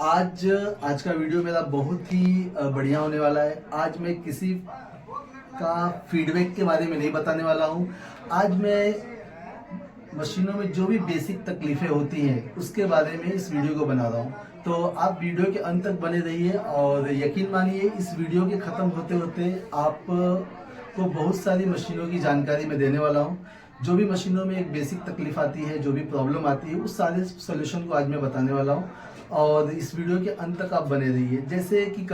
आज आज का वीडियो मेरा बहुत ही बढ़िया होने वाला है। आज मैं किसी का फीडबैक के बारे में नहीं बताने वाला हूँ। आज मैं मशीनों में जो भी बेसिक तकलीफ़ें होती हैं उसके बारे में इस वीडियो को बना रहा हूँ। तो आप वीडियो के अंत तक बने रहिए और यकीन मानिए इस वीडियो के ख़त्म होते होते आप को बहुत सारी मशीनों की जानकारी मैं देने वाला हूँ। जो भी मशीनों में एक बेसिक तकलीफ आती है, जो भी प्रॉब्लम आती है, उस सारे सोल्यूशन को आज मैं बताने वाला हूँ और इस वीडियो के अंत तक आप बने रहिए। जैसे कि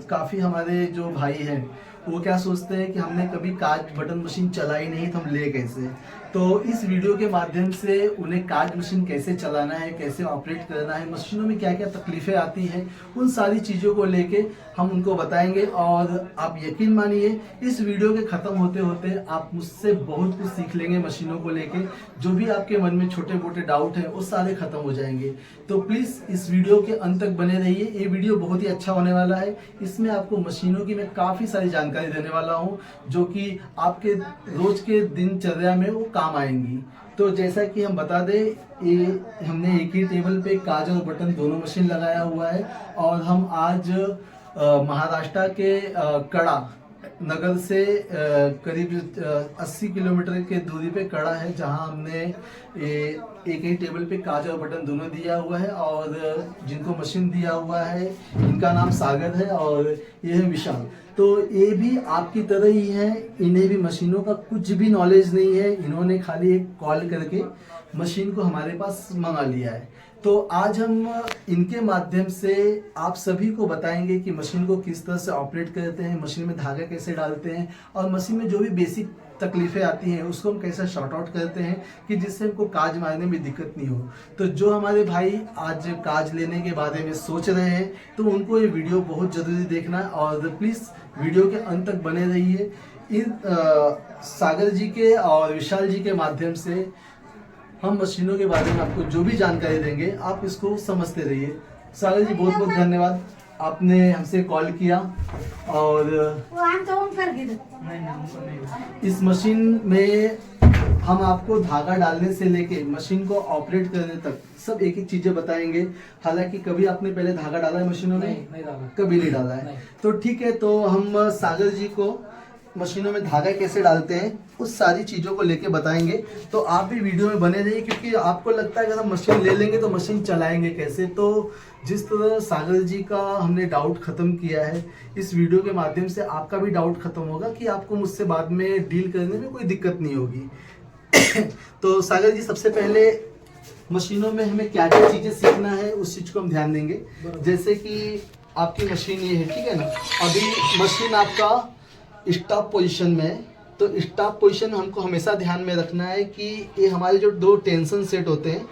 काफ़ी हमारे जो भाई हैं वो क्या सोचते हैं कि हमने कभी काज बटन मशीन चलाई नहीं तो हम ले कैसे। तो इस वीडियो के माध्यम से उन्हें काज मशीन कैसे चलाना है, कैसे ऑपरेट करना है, मशीनों में क्या क्या तकलीफ़ें आती हैं, उन सारी चीज़ों को लेके हम उनको बताएंगे। और आप यकीन मानिए इस वीडियो के ख़त्म होते होते आप मुझसे बहुत कुछ सीख लेंगे मशीनों को लेके। जो भी आपके मन में छोटे मोटे डाउट हैं वो सारे ख़त्म हो जाएंगे। तो प्लीज़ इस वीडियो के अंत तक बने रहिए। ये वीडियो बहुत ही अच्छा होने वाला है। इसमें आपको मशीनों की मैं काफ़ी सारी जानकारी देने वाला हूँ जो कि आपके रोज़ के दिनचर्या में वो काम आएंगी। तो जैसा कि हम बता दें, ये हमने एक ही टेबल पे काज और बटन दोनों मशीन लगाया हुआ है और हम आज महाराष्ट्र के कड़ा नगर से करीब 80 किलोमीटर के दूरी पे कड़ा है, जहां हमने एक ही टेबल पे काज और बटन दोनों दिया हुआ है। और जिनको मशीन दिया हुआ है इनका नाम सागर है और ये है विशाल। तो ये भी आपकी तरह ही है, इन्हें भी मशीनों का कुछ भी नॉलेज नहीं है। इन्होंने खाली एक कॉल करके मशीन को हमारे पास मंगा लिया है। तो आज हम इनके माध्यम से आप सभी को बताएंगे कि मशीन को किस तरह से ऑपरेट करते हैं, मशीन में धागा कैसे डालते हैं और मशीन में जो भी बेसिक तकलीफ़ें आती हैं उसको हम कैसे शॉर्ट आउट करते हैं कि जिससे हमको काज मारने में दिक्कत नहीं हो। तो जो हमारे भाई आज काज लेने के बारे में सोच रहे हैं तो उनको ये वीडियो बहुत ज़रूरी देखना है और प्लीज़ वीडियो के अंत तक बने रहिए। इन सागर जी के और विशाल जी के माध्यम से हम मशीनों के बारे में आपको जो भी जानकारी देंगे आप इसको समझते रहिए। सागर जी बहुत बहुत धन्यवाद, आपने हमसे कॉल किया। और इस मशीन में हम आपको धागा डालने से लेके मशीन को ऑपरेट करने तक सब एक एक चीजें बताएंगे। हालांकि कभी आपने पहले धागा डाला है मशीनों में? नहीं डाला, कभी नहीं डाला है। तो ठीक है, तो हम सागर जी को मशीनों में धागा कैसे डालते हैं उस सारी चीज़ों को लेके बताएंगे। तो आप भी वीडियो में बने रहिए, क्योंकि आपको लगता है कि हम मशीन ले लेंगे तो मशीन चलाएंगे कैसे। तो जिस तरह सागर जी का हमने डाउट ख़त्म किया है, इस वीडियो के माध्यम से आपका भी डाउट ख़त्म होगा कि आपको मुझसे बाद में डील करने में कोई दिक्कत नहीं होगी। तो सागर जी, सबसे पहले मशीनों में हमें क्या क्या चीज़ें सीखना है उस चीज़ को हम ध्यान देंगे। जैसे कि आपकी मशीन ये है, ठीक है ना, अभी मशीन आपका स्टॉप पोजीशन में। तो स्टॉप पोजीशन हमको हमेशा ध्यान में रखना है कि ये हमारे जो दो टेंशन सेट होते हैं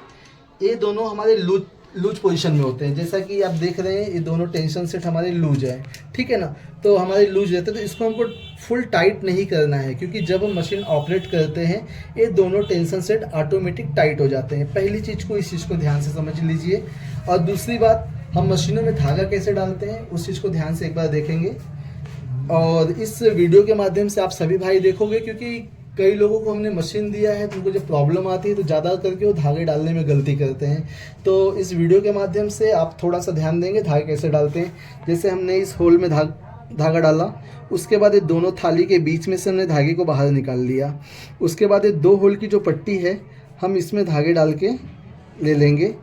ये दोनों हमारे लूज पोजीशन में होते हैं। जैसा कि आप देख रहे हैं ये दोनों टेंशन सेट हमारे लूज है, ठीक है ना। तो हमारे लूज रहते हैं, तो इसको हमको फुल टाइट नहीं करना है, क्योंकि जब हम मशीन ऑपरेट करते हैं ये दोनों टेंशन सेट ऑटोमेटिक टाइट हो जाते हैं। पहली चीज़ को, इस चीज़ को ध्यान से समझ लीजिए। और दूसरी बात, हम मशीनों में धागा कैसे डालते हैं उस चीज़ को ध्यान से एक बार देखेंगे। और इस वीडियो के माध्यम से आप सभी भाई देखोगे, क्योंकि कई लोगों को हमने मशीन दिया है तो उनको जब प्रॉब्लम आती है तो ज़्यादा करके वो धागे डालने में गलती करते हैं। तो इस वीडियो के माध्यम से आप थोड़ा सा ध्यान देंगे धागे कैसे डालते हैं। जैसे हमने इस होल में धागा डाला, उसके बाद ये दोनों थाली के बीच में से हमने धागे को बाहर निकाल लिया। उसके बाद ये दो होल की जो पट्टी है हम इसमें धागे डाल के ले लेंगे।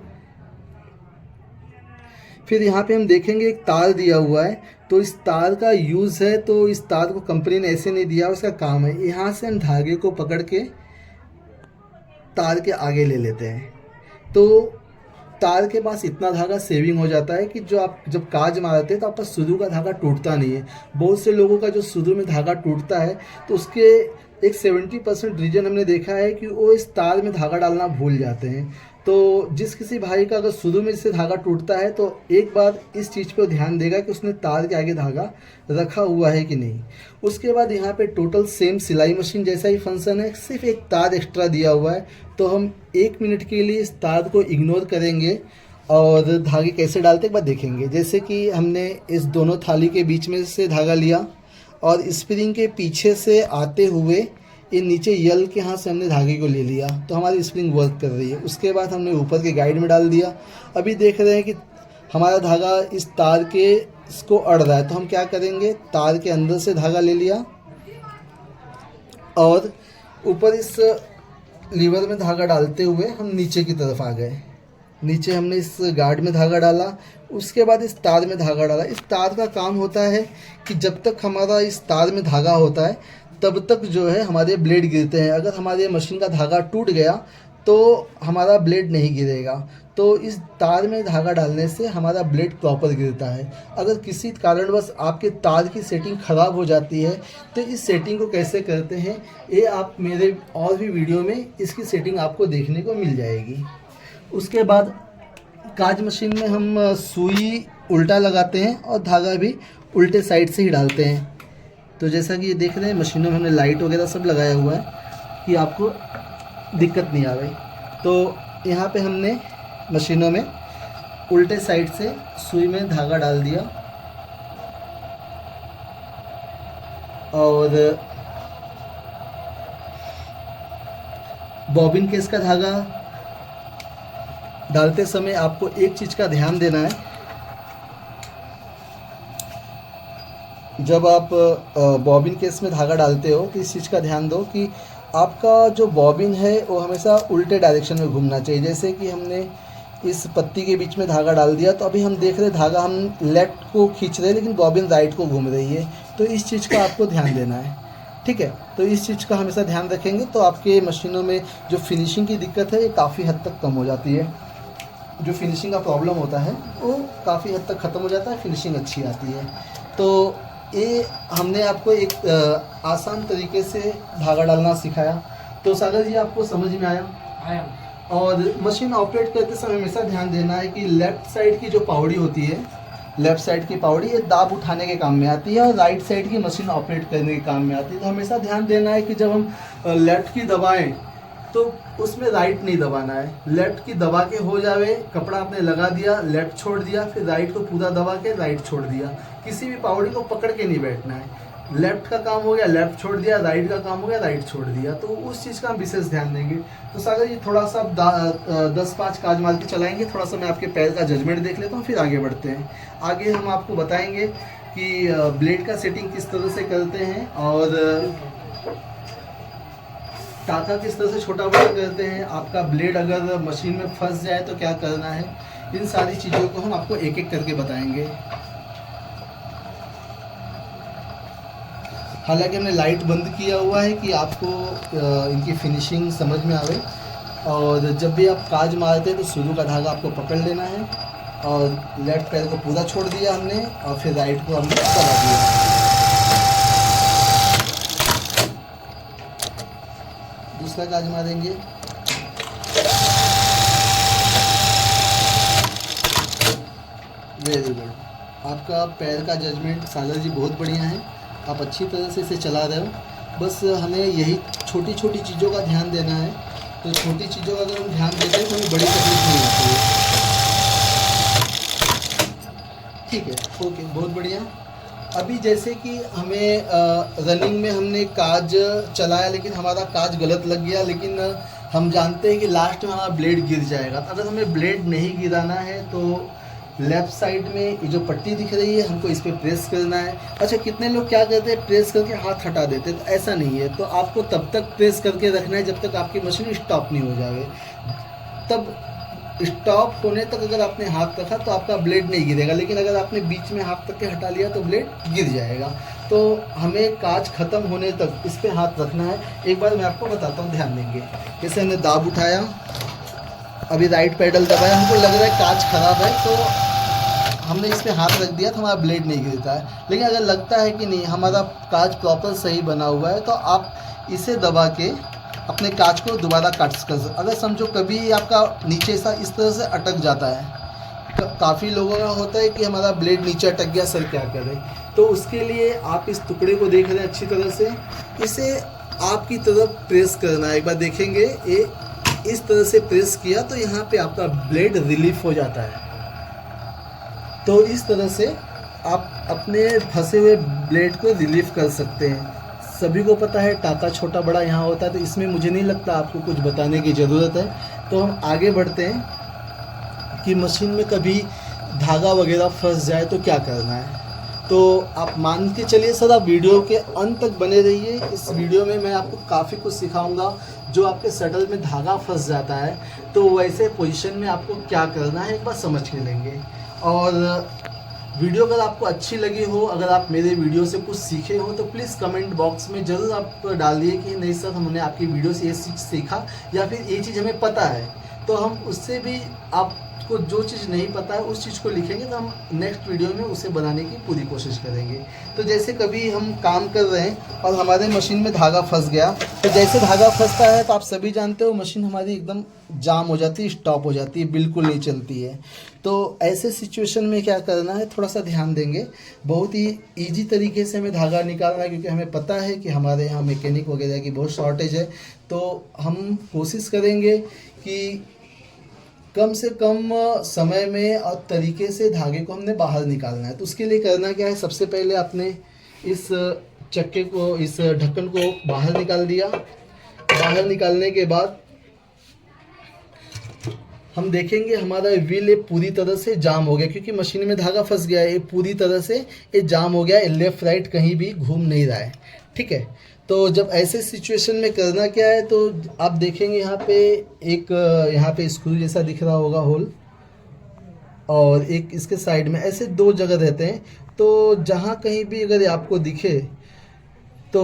फिर यहाँ पे हम देखेंगे एक तार दिया हुआ है, तो इस तार का यूज़ है, तो इस तार को कंपनी ने ऐसे नहीं दिया, उसका काम है यहाँ से हम धागे को पकड़ के तार के आगे ले लेते हैं। तो तार के पास इतना धागा सेविंग हो जाता है कि जो आप जब काज मारते हैं तो आपका शुरू का धागा टूटता नहीं है। बहुत से लोगों का जो शुरू में धागा टूटता है तो उसके एक 70% रीजन हमने देखा है कि वो इस तार में धागा डालना भूल जाते हैं। तो जिस किसी भाई का अगर शुरू में से धागा टूटता है तो एक बार इस चीज़ पर ध्यान देगा कि उसने तार के आगे धागा रखा हुआ है कि नहीं। उसके बाद यहाँ पे टोटल सेम सिलाई मशीन जैसा ही फंक्शन है, सिर्फ एक तार एक्स्ट्रा दिया हुआ है। तो हम 1 मिनट के लिए इस तार को इग्नोर करेंगे और धागे कैसे डालते एक बार देखेंगे। जैसे कि हमने इस दोनों थाली के बीच में से धागा लिया और स्प्रिंग के पीछे से आते हुए ये नीचे यल के हाथ से हमने धागे को ले लिया, तो हमारी स्प्रिंग वर्क कर रही है। उसके बाद हमने ऊपर के गाइड में डाल दिया। अभी देख रहे हैं कि हमारा धागा इस तार के इसको अड़ रहा है, तो हम क्या करेंगे, तार के अंदर से धागा ले लिया और ऊपर इस लीवर में धागा डालते हुए हम नीचे की तरफ आ गए। नीचे हमने इस गार्ड में धागा डाला, उसके बाद इस तार में धागा डाला। इस तार का काम होता है कि जब तक हमारा इस तार में धागा होता है तब तक जो है हमारे ब्लेड गिरते हैं। अगर हमारे मशीन का धागा टूट गया तो हमारा ब्लेड नहीं गिरेगा। तो इस तार में धागा डालने से हमारा ब्लेड प्रॉपर गिरता है। अगर किसी कारणवश आपके तार की सेटिंग ख़राब हो जाती है तो इस सेटिंग को कैसे करते हैं ये आप मेरे और भी वीडियो में इसकी सेटिंग आपको देखने को मिल जाएगी। उसके बाद काज मशीन में हम सुई उल्टा लगाते हैं और धागा भी उल्टे साइड से ही डालते हैं। तो जैसा कि ये देख रहे हैं मशीनों में हमने लाइट वगैरह सब लगाया हुआ है कि आपको दिक्कत नहीं आवे। तो यहाँ पे हमने मशीनों में उल्टे साइड से सुई में धागा डाल दिया और बॉबिन केस का धागा डालते समय आपको एक चीज़ का ध्यान देना है। जब आप बॉबिन केस में धागा डालते हो तो इस चीज़ का ध्यान दो कि आपका जो बॉबिन है वो हमेशा उल्टे डायरेक्शन में घूमना चाहिए। जैसे कि हमने इस पत्ती के बीच में धागा डाल दिया तो अभी हम देख रहे धागा हम लेफ्ट को खींच रहे हैं लेकिन बॉबिन राइट को घूम रही है। तो इस चीज़ का आपको ध्यान देना है, ठीक है। तो इस चीज़ का हमेशा ध्यान रखेंगे तो आपके मशीनों में जो फिनिशिंग की दिक्कत है ये काफ़ी हद तक कम हो जाती है। जो फिनिशिंग का प्रॉब्लम होता है वो काफ़ी हद तक ख़त्म हो जाता है, फिनिशिंग अच्छी आती है। तो ये हमने आपको एक आसान तरीके से धागा डालना सिखाया। तो सागर जी आपको समझ में आया? और मशीन ऑपरेट करते समय हमेशा ध्यान देना है कि लेफ़्ट साइड की जो पावड़ी होती है, लेफ़्ट साइड की पावड़ी ये दाब उठाने के काम में आती है और राइट साइड की मशीन ऑपरेट करने के काम में आती है। तो हमेशा ध्यान देना है कि जब हम लेफ़्ट की दबाएं तो उसमें राइट नहीं दबाना है। लेफ़्ट की दबा के हो जावे, कपड़ा आपने लगा दिया, लेफ़्ट छोड़ दिया, फिर राइट को पूरा दबा के राइट छोड़ दिया। किसी भी पावड़ी को पकड़ के नहीं बैठना है। लेफ़्ट का काम हो गया, लेफ़्ट छोड़ दिया, राइट का काम हो गया, राइट छोड़ दिया। तो उस चीज़ का हम विशेष ध्यान देंगे। तो सागर जी थोड़ा सा 10-5 काज मार के चलाएंगे, थोड़ा सा मैं आपके पैर का जजमेंट देख लेता हूँ, फिर आगे बढ़ते हैं। आगे हम आपको बताएंगे कि ब्लेड का सेटिंग किस तरह से करते हैं और टाका किस तरह से छोटा बड़ा करते हैं। आपका ब्लेड अगर मशीन में फंस जाए तो क्या करना है, इन सारी चीज़ों को हम आपको एक एक करके बताएंगे। हालांकि हमने लाइट बंद किया हुआ है कि आपको इनकी फिनिशिंग समझ में आवे। और जब भी आप काज मारते हैं तो शुरू का धागा आपको पकड़ लेना है और लेफ्ट पैर को पूरा छोड़ दिया हमने और फिर राइट को हमने दबा दिया। दूसरा काज मारेंगे। वेरी गुड, आपका पैर का जजमेंट सागर जी बहुत बढ़िया है, आप अच्छी तरह से इसे चला रहे हो। बस हमें यही छोटी छोटी चीज़ों का ध्यान देना है। तो छोटी चीज़ों का अगर हम ध्यान देते हैं तो हमें बड़ी तकलीफ नहीं आती है। ठीक है, ओके, बहुत बढ़िया। अभी जैसे कि हमें रनिंग में हमने काज चलाया लेकिन हमारा काज गलत लग गया, लेकिन हम जानते हैं कि लास्ट में हमारा ब्लेड गिर जाएगा। अगर हमें ब्लेड नहीं गिराना है तो लेफ़्ट साइड में ये जो पट्टी दिख रही है हमको इस पर प्रेस करना है। अच्छा, कितने लोग क्या करते हैं, प्रेस करके हाथ हटा देते हैं, तो ऐसा नहीं है। तो आपको तब तक प्रेस करके रखना है जब तक आपकी मशीन स्टॉप नहीं हो जाए। तब स्टॉप होने तक अगर आपने हाथ रखा तो आपका ब्लेड नहीं गिरेगा, लेकिन अगर आपने बीच में हाथ तक के हटा लिया तो ब्लेड गिर जाएगा। तो हमें काज ख़त्म होने तक इस पर हाथ रखना है। एक बार मैं आपको बताता हूँ, ध्यान देंगे। जैसे हमने दाब उठाया, अभी राइट पैडल दबाया, हमको लग रहा है काज ख़राब है तो हमने इस पर हाथ रख दिया तो हमारा ब्लेड नहीं गिरता है। लेकिन अगर लगता है कि नहीं हमारा काज प्रॉपर सही बना हुआ है तो आप इसे दबा के अपने काज को दोबारा काट कर सकते। अगर समझो कभी आपका नीचे सा इस तरह से अटक जाता है, काफ़ी लोगों का होता है कि हमारा ब्लेड नीचे अटक गया, सर क्या करें। तो उसके लिए आप इस टुकड़े को देख रहे हैं अच्छी तरह से, इसे आपकी तरफ प्रेस करना है। एक बार देखेंगे, ये इस तरह से प्रेस किया तो यहाँ पे आपका ब्लेड रिलीफ हो जाता है। तो इस तरह से आप अपने फंसे हुए ब्लेड को रिलीफ कर सकते हैं। सभी को पता है टाका छोटा बड़ा यहाँ होता है, तो इसमें मुझे नहीं लगता आपको कुछ बताने की ज़रूरत है। तो हम आगे बढ़ते हैं कि मशीन में कभी धागा वगैरह फंस जाए तो क्या करना है। तो आप मान के चलिए सर, आप वीडियो के अंत तक बने रहिए। इस वीडियो में मैं आपको काफ़ी कुछ सिखाऊंगा। जो आपके शटल में धागा फंस जाता है तो वैसे पोजीशन में आपको क्या करना है एक बार समझ के लेंगे। और वीडियो अगर आपको अच्छी लगी हो, अगर आप मेरे वीडियो से कुछ सीखे हो, तो प्लीज़ कमेंट बॉक्स में ज़रूर आप डाल दिए कि नहीं सर हमने आपकी वीडियो से ये चीज़ सीखा, या फिर ये चीज़ हमें पता है। तो हम उससे भी आपको जो चीज़ नहीं पता है उस चीज़ को लिखेंगे, तो हम नेक्स्ट वीडियो में उसे बनाने की पूरी कोशिश करेंगे। तो जैसे कभी हम काम कर रहे हैं और हमारे मशीन में धागा फंस गया, तो जैसे धागा फंसता है तो आप सभी जानते हो मशीन हमारी एकदम जाम हो जाती है, स्टॉप हो जाती है, बिल्कुल नहीं चलती है। तो ऐसे सिचुएशन में क्या करना है, थोड़ा सा ध्यान देंगे। बहुत ही ईजी तरीके से हमें धागा निकालना है, क्योंकि हमें पता है कि हमारे यहाँ मैकेनिक वगैरह की बहुत शॉर्टेज है। तो हम कोशिश करेंगे कि कम से कम समय में और तरीके से धागे को हमने बाहर निकालना है। तो उसके लिए करना क्या है, सबसे पहले आपने इस चक्के को, इस ढक्कन को बाहर निकाल दिया। बाहर निकालने के बाद हम देखेंगे हमारा व्हील ये पूरी तरह से जाम हो गया, क्योंकि मशीन में धागा फंस गया है। ये पूरी तरह से ये जाम हो गया है, लेफ़्ट राइट कहीं भी घूम नहीं रहा है। ठीक है, तो जब ऐसे सिचुएशन में करना क्या है, तो आप देखेंगे यहाँ पे एक यहाँ पे स्क्रू जैसा दिख रहा होगा होल, और एक इसके साइड में ऐसे दो जगह रहते हैं। तो जहाँ कहीं भी अगर आपको दिखे तो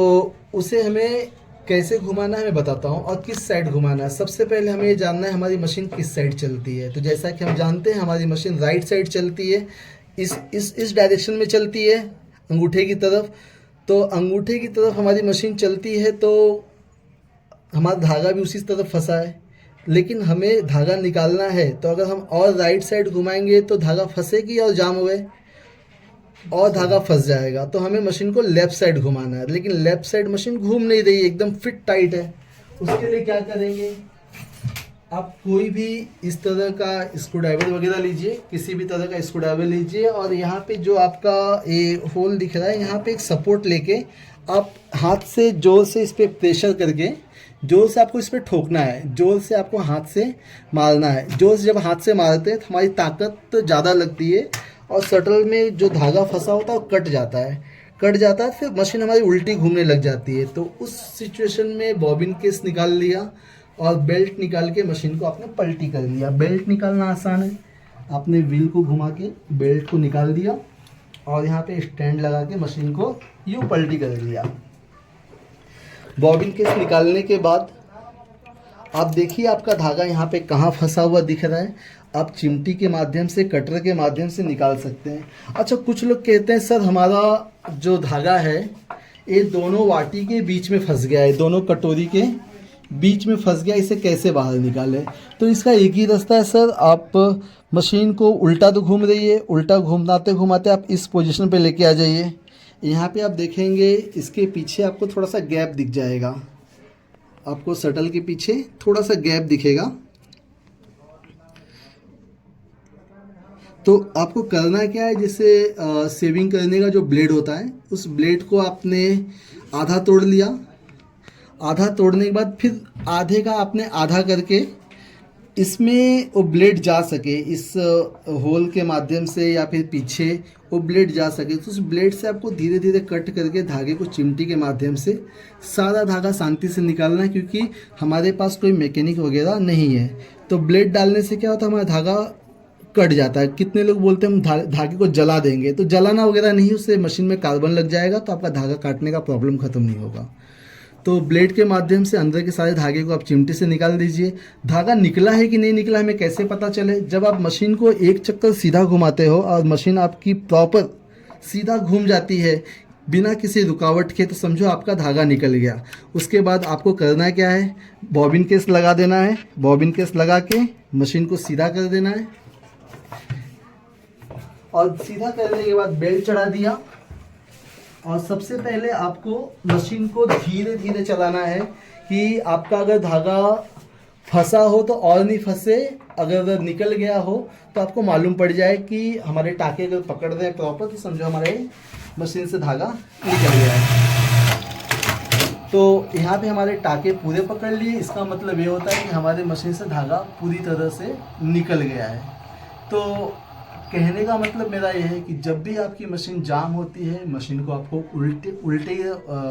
उसे हमें कैसे घुमाना है मैं बताता हूँ, और किस साइड घुमाना है। सबसे पहले हमें ये जानना है हमारी मशीन किस साइड चलती है। तो जैसा कि हम जानते हैं हमारी मशीन राइट साइड चलती है, इस डायरेक्शन में चलती है, अंगूठे की तरफ। तो अंगूठे की तरफ हमारी मशीन चलती है, तो हमारा धागा भी उसी तरफ फंसा है, लेकिन हमें धागा निकालना है। तो अगर हम और राइट साइड घुमाएंगे तो धागा फंसेगी और जाम हुए और धागा फंस जाएगा। तो हमें मशीन को लेफ़्ट साइड घुमाना है, लेकिन लेफ़्ट साइड मशीन घूम नहीं रही है, एकदम फिट टाइट है। उसके लिए क्या करेंगे, आप कोई भी इस तरह का स्क्रू ड्राइवर वगैरह लीजिए, किसी भी तरह का स्क्रू ड्राइवर लीजिए, और यहाँ पे जो आपका ये होल दिख रहा है यहाँ पे एक सपोर्ट लेके आप हाथ से जोर से इस पर प्रेशर करके, जोर से आपको इस पर ठोकना है, जोर से आपको हाथ से मारना है। जोर से जब हाथ से मारते हैं तो हमारी ताकत तो ज़्यादा लगती है, और शटल में जो धागा फंसा होता है वो कट जाता है, फिर मशीन हमारी उल्टी घूमने लग जाती है। तो उस सिचुएशन में बॉबिन केस निकाल लिया और बेल्ट निकाल के मशीन को आपने पलटी कर लिया। बेल्ट निकालना आसान है, आपने व्हील को घुमा के बेल्ट को निकाल दिया और यहाँ पे स्टैंड लगा के मशीन को यूँ पलटी कर लिया। बॉबिन केस निकालने के बाद आप देखिए आपका धागा यहाँ पे कहाँ फंसा हुआ दिख रहा है। आप चिमटी के माध्यम से, कटर के माध्यम से निकाल सकते हैं। अच्छा, कुछ लोग कहते हैं सर हमारा जो धागा है ये दोनों वाटी के बीच में फंस गया है, दोनों कटोरी के बीच में फंस गया, इसे कैसे बाहर निकालें। तो इसका एक ही रास्ता है सर, आप मशीन को उल्टा तो घूम रही है, उल्टा घुमाते घुमाते आप इस पोजीशन पे लेके आ जाइए। यहाँ पे आप देखेंगे इसके पीछे आपको थोड़ा सा गैप दिख जाएगा, आपको शटल के पीछे थोड़ा सा गैप दिखेगा। तो आपको करना क्या है, जैसे सेविंग करने का जो ब्लेड होता है उस ब्लेड को आपने आधा तोड़ लिया। आधा तोड़ने के बाद फिर आधे का आपने आधा करके इसमें वो ब्लेड जा सके, इस होल के माध्यम से या फिर पीछे वो ब्लेड जा सके। तो उस ब्लेड से आपको धीरे धीरे कट करके धागे को चिमटी के माध्यम से सारा धागा शांति से निकालना है, क्योंकि हमारे पास कोई मैकेनिक वगैरह नहीं है। तो ब्लेड डालने से क्या होता है, हमारा धागा कट जाता है। कितने लोग बोलते हैं हम धागे को जला देंगे, तो जलाना वगैरह नहीं, उससे मशीन में कार्बन लग जाएगा, तो आपका धागा काटने का प्रॉब्लम खत्म नहीं होगा। तो ब्लेड के माध्यम से अंदर के सारे धागे को आप चिमटे से निकाल दीजिए। धागा निकला है कि नहीं निकला हमें कैसे पता चले, जब आप मशीन को एक चक्कर सीधा घुमाते हो और मशीन आपकी प्रॉपर सीधा घूम जाती है बिना किसी रुकावट के, तो समझो आपका धागा निकल गया। उसके बाद आपको करना क्या है, बॉबिन केस लगा देना है। बॉबिन केस लगा के मशीन को सीधा कर देना है, और सीधा करने के बाद बेल्ट चढ़ा दिया। और सबसे पहले आपको मशीन को धीरे धीरे चलाना है कि आपका अगर धागा फंसा हो तो और नहीं फंसे, अगर निकल गया हो तो आपको मालूम पड़ जाए कि हमारे टाके अगर पकड़ रहे हैं प्रॉपर, तो समझो हमारे मशीन से धागा निकल गया है। तो यहाँ पे हमारे टाके पूरे पकड़ लिए, इसका मतलब ये होता है कि हमारे मशीन से धागा पूरी तरह से निकल गया है। तो कहने का मतलब मेरा ये है कि जब भी आपकी मशीन जाम होती है, मशीन को आपको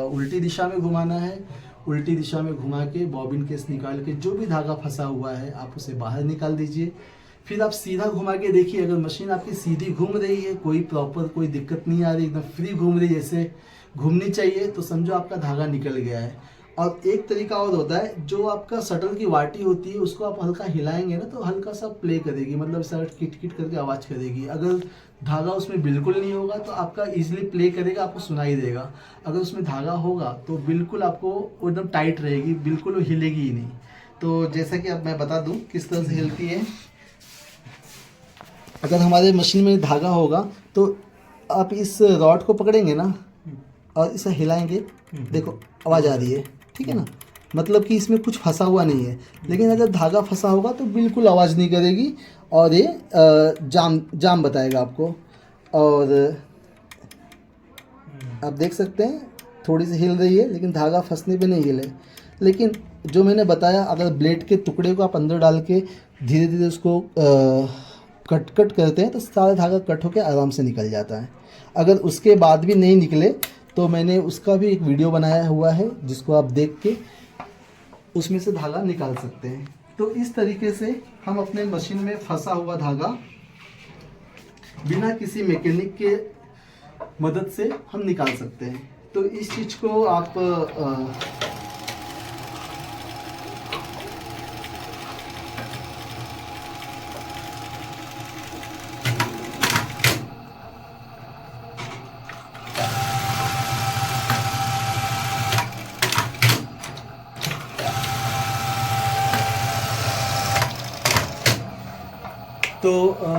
उल्टी दिशा में घुमाना है। उल्टी दिशा में घुमा के बॉबिन केस निकाल के जो भी धागा फंसा हुआ है आप उसे बाहर निकाल दीजिए। फिर आप सीधा घुमा के देखिए, अगर मशीन आपकी सीधी घूम रही है, कोई दिक्कत नहीं आ रही, एकदम फ्री घूम रही है जैसे घूमनी चाहिए, तो समझो आपका धागा निकल गया है। और एक तरीका और होता है, जो आपका शटल की वाटी होती है उसको आप हल्का हिलाएंगे ना तो हल्का सा प्ले करेगी, मतलब ऐसा किट किट करके आवाज़ करेगी। अगर धागा उसमें बिल्कुल नहीं होगा तो आपका इजीली प्ले करेगा, आपको सुनाई देगा। अगर उसमें धागा होगा तो बिल्कुल आपको एकदम टाइट रहेगी, बिल्कुल वो हिलेगी ही नहीं। तो जैसा कि अब मैं बता दूं किस तरह से हिलती है। अगर हमारे मशीन में धागा होगा तो आप इस रॉड को पकड़ेंगे ना और इसे हिलाएंगे, देखो आवाज़ आ रही है, ठीक है ना, मतलब कि इसमें कुछ फंसा हुआ नहीं है। लेकिन अगर धागा फंसा होगा तो बिल्कुल आवाज़ नहीं करेगी और ये जाम बताएगा आपको। और आप देख सकते हैं थोड़ी सी हिल रही है, लेकिन धागा फंसने पे नहीं हिले। लेकिन जो मैंने बताया, अगर ब्लेड के टुकड़े को आप अंदर डाल के धीरे धीरे उसको कट करते हैं तो सारा धागा कट होकर आराम से निकल जाता है। अगर उसके बाद भी नहीं निकले तो मैंने उसका भी एक वीडियो बनाया हुआ है, जिसको आप देख के उसमें से धागा निकाल सकते हैं। तो इस तरीके से हम अपने मशीन में फंसा हुआ धागा बिना किसी मैकेनिक के मदद से हम निकाल सकते हैं। तो इस चीज़ को आप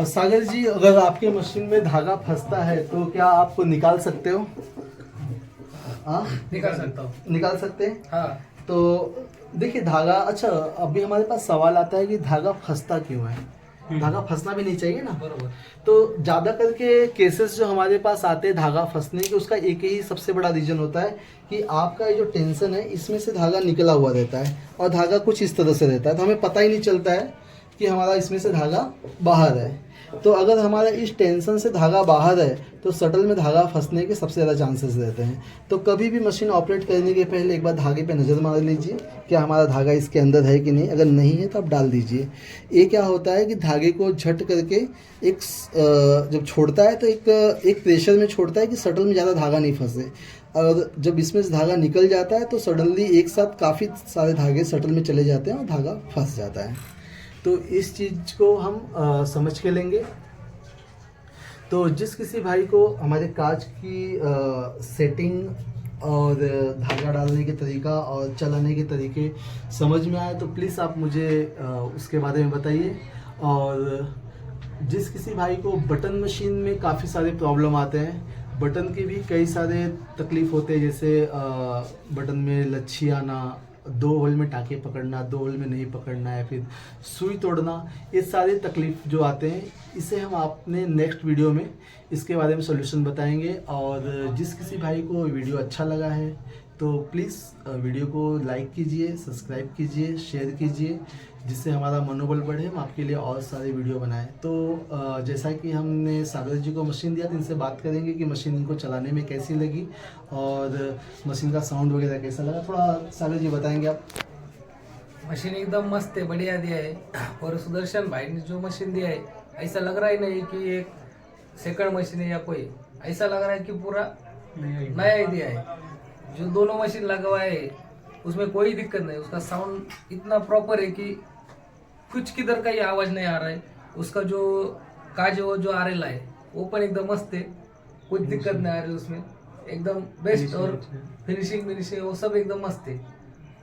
सागर जी, अगर आपके मशीन में धागा फंसता है तो क्या आप निकाल सकते हो? हाँ, निकाल सकता हूँ। निकाल सकते हैं। हाँ। तो देखिए धागा, अच्छा अभी हमारे पास सवाल आता है कि धागा फंसता क्यों है? धागा फंसना भी नहीं चाहिए ना। बरोबर। तो ज़्यादा करके केसेस जो हमारे पास आते हैं धागा फंसने के, उसका एक ही सबसे बड़ा रीज़न होता है कि आपका जो टेंशन है इसमें से धागा निकला हुआ रहता है और धागा कुछ इस तरह से रहता है, तो हमें पता ही नहीं चलता है कि हमारा इसमें से धागा बाहर है। तो अगर हमारा इस टेंशन से धागा बाहर है तो शटल में धागा फंसने के सबसे ज़्यादा चांसेस रहते हैं। तो कभी भी मशीन ऑपरेट करने के पहले एक बार धागे पे नज़र मार लीजिए, क्या हमारा धागा इसके अंदर है कि नहीं। अगर नहीं है तो आप डाल दीजिए। ये क्या होता है कि धागे को झट करके एक जब छोड़ता है तो एक प्रेशर में छोड़ता है कि शटल में ज़्यादा धागा नहीं फंसे। और जब इसमें से धागा निकल जाता है तो सडनली एक साथ काफ़ी सारे धागे शटल में चले जाते हैं और धागा फंस जाता है। तो इस चीज़ को हम समझ के लेंगे। तो जिस किसी भाई को हमारे कांच की सेटिंग और धागा डालने के तरीका और चलाने के तरीके समझ में आए तो प्लीज़ आप मुझे उसके बारे में बताइए। और जिस किसी भाई को बटन मशीन में काफ़ी सारे प्रॉब्लम आते हैं, बटन के भी कई सारे तकलीफ़ होते हैं, जैसे बटन में लच्छी आना, 2 होल में टाँके पकड़ना, 2 होल में नहीं पकड़ना है, फिर सुई तोड़ना, ये सारे तकलीफ जो आते हैं इसे हम अपने नेक्स्ट वीडियो में इसके बारे में सॉल्यूशन बताएंगे। और जिस किसी भाई को वीडियो अच्छा लगा है तो प्लीज़ वीडियो को लाइक कीजिए, सब्सक्राइब कीजिए, शेयर कीजिए, जिससे हमारा मनोबल बढ़े, हम आपके लिए और सारे वीडियो बनाएं। तो जैसा कि हमने सागर जी को मशीन दिया, तो इनसे बात करेंगे कि मशीन इनको चलाने में कैसी लगी और मशीन का साउंड वगैरह कैसा लगा। थोड़ा सागर जी बताएंगे आप। मशीन एकदम मस्त है, बढ़िया दिया है। और सुदर्शन भाई ने जो मशीन दिया है ऐसा लग रहा ही नहीं कि एक सेकंड मशीन है या कोई, ऐसा लग रहा है कि पूरा नया ही दिया है। जो दोनों मशीन लगवाए उसमें कोई दिक्कत नहीं, उसका साउंड इतना प्रॉपर है कि कुछ किधर का ही आवाज नहीं आ रहा है। उसका जो काज जो आरेला है वो पण एकदम मस्त है, कुछ दिक्कत नहीं आ रही उसमें, एकदम बेस्ट। और फिनिशिंग वो सब एकदम मस्त है,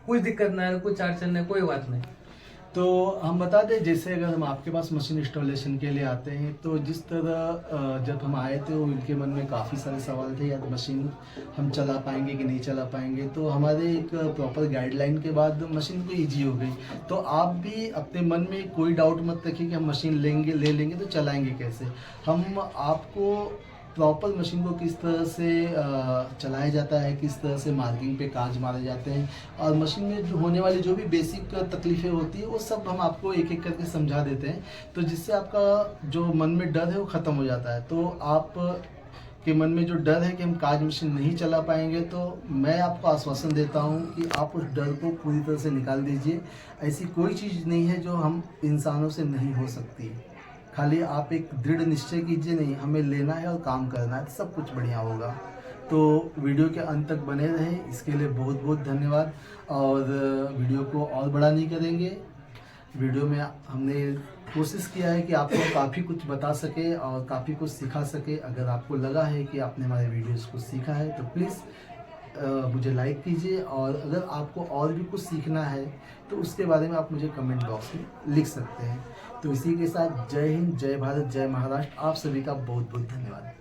कुछ दिक्कत नहीं आ रही, कुछ अड़चन नहीं, कोई बात नहीं। तो हम बता दें, जैसे अगर हम आपके पास मशीन इंस्टॉलेशन के लिए आते हैं तो जिस तरह जब हम आए थे उनके मन में काफ़ी सारे सवाल थे, या तो मशीन हम चला पाएंगे कि नहीं चला पाएंगे। तो हमारे एक प्रॉपर गाइडलाइन के बाद मशीन को ईजी हो गई। तो आप भी अपने मन में कोई डाउट मत रखिए कि हम मशीन ले लेंगे तो चलाएंगे कैसे। हम आपको प्रॉपर मशीन को किस तरह से चलाया जाता है, किस तरह से मार्किंग पे कांच मारे जाते हैं और मशीन में जो होने वाली जो भी बेसिक तकलीफ़ें होती है वो सब हम आपको एक एक करके समझा देते हैं, तो जिससे आपका जो मन में डर है वो ख़त्म हो जाता है। तो आप के मन में जो डर है कि हम काज मशीन नहीं चला पाएंगे, तो मैं आपको आश्वासन देता हूं कि आप उस डर को पूरी तरह से निकाल दीजिए। ऐसी कोई चीज़ नहीं है जो हम इंसानों से नहीं हो सकती। खाली आप एक दृढ़ निश्चय कीजिए, नहीं हमें लेना है और काम करना है, तो सब कुछ बढ़िया होगा। तो वीडियो के अंत तक बने रहें, इसके लिए बहुत बहुत धन्यवाद। और वीडियो को और बड़ा नहीं करेंगे। वीडियो में हमने कोशिश किया है कि आपको काफ़ी कुछ बता सके और काफ़ी कुछ सिखा सके। अगर आपको लगा है कि आपने हमारे वीडियोस को सीखा है तो प्लीज़ मुझे लाइक कीजिए, और अगर आपको और भी कुछ सीखना है तो उसके बारे में आप मुझे कमेंट बॉक्स में लिख सकते हैं। तो इसी के साथ जय हिंद, जय भारत, जय महाराष्ट्र। आप सभी का बहुत बहुत धन्यवाद।